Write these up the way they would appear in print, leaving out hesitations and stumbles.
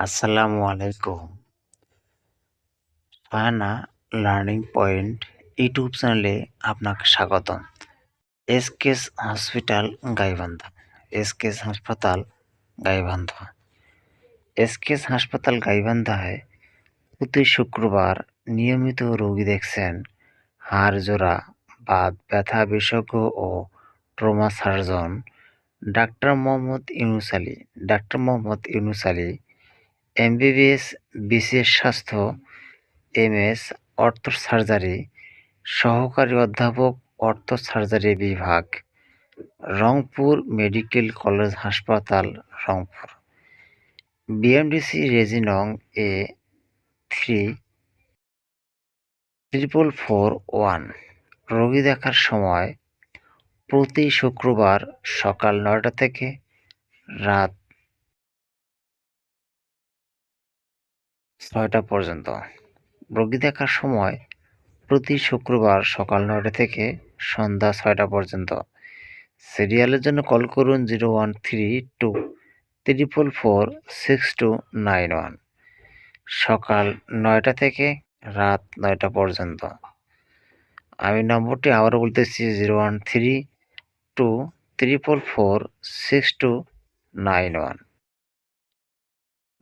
আসসালামু আলাইকুম। Fahana learning point YouTube চ্যানেলে আপনাকে স্বাগতম। SKS hospital Gaibandha. এসকেএস হাসপাতাল গাইবান্ধা। এসকেএস হাসপাতাল গাইবান্ধায় প্রতি শুক্রবার নিয়মিত রোগী দেখছেন হাড়-জোড়া, বাত ব্যথা বিশেষজ্ঞ ও trauma surgeon doctor Mohammad Yunus Ali, MBBS, BCS স্বাস্থ্য, এমএস অর্থো সার্জারি, সহকারী অধ্যাপক অর্থো সার্জারি বিভাগ, রংপুর মেডিকেল কলেজ হাসপাতাল, রংপুর। বিএমডিসি রেজি নং এ 34441। রোগী দেখার সময় প্রতি শুক্রবার সকাল ৯টা থেকে রাত ৬টা পর্যন্ত। রোগী দেখার সময় প্রতি শুক্রবার সকাল ৯টা থেকে সন্ধ্যা ৬টা পর্যন্ত। সিরিয়ালের জন্য কল করুন 01323446291, সকাল ৯টা থেকে রাত ৯টা পর্যন্ত। আমি নম্বরটি আবারও বলতেছি 01323446291।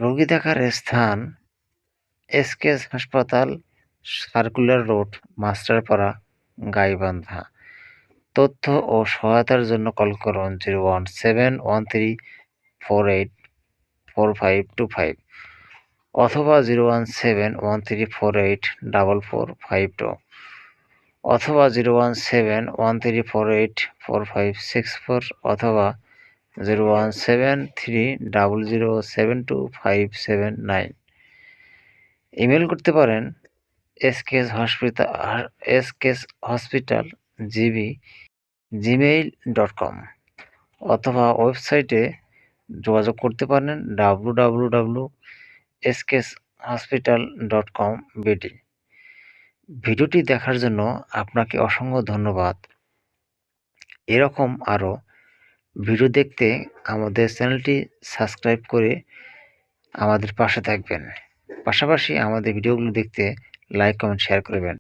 রোগী দেখার স্থান এসকেএস হাসপাতাল, সার্কুলার রোড, মাস্টারপাড়া, গাইবান্ধা। তথ্য ও সহায়তার জন্য কল করুন 01713484525 অথবা 01713484452 অথবা 01713484564 অথবা 01730072579। ইমেল করতে পারেন skshospital@gmail.com অথবা ওয়েবসাইটে যোগাযোগ করতে পারেন www.skshospital.com.bd। ভিডিওটি দেখার জন্য আপনাকে অসংখ্য ধন্যবাদ। এরকম আরও ভিডিও দেখতে আমাদের চ্যানেলটি সাবস্ক্রাইব করে আমাদের পাশে থাকবেন। পাশাপাশি আমাদের ভিডিওগুলো দেখতে লাইক, কমেন্ট, শেয়ার করবেন।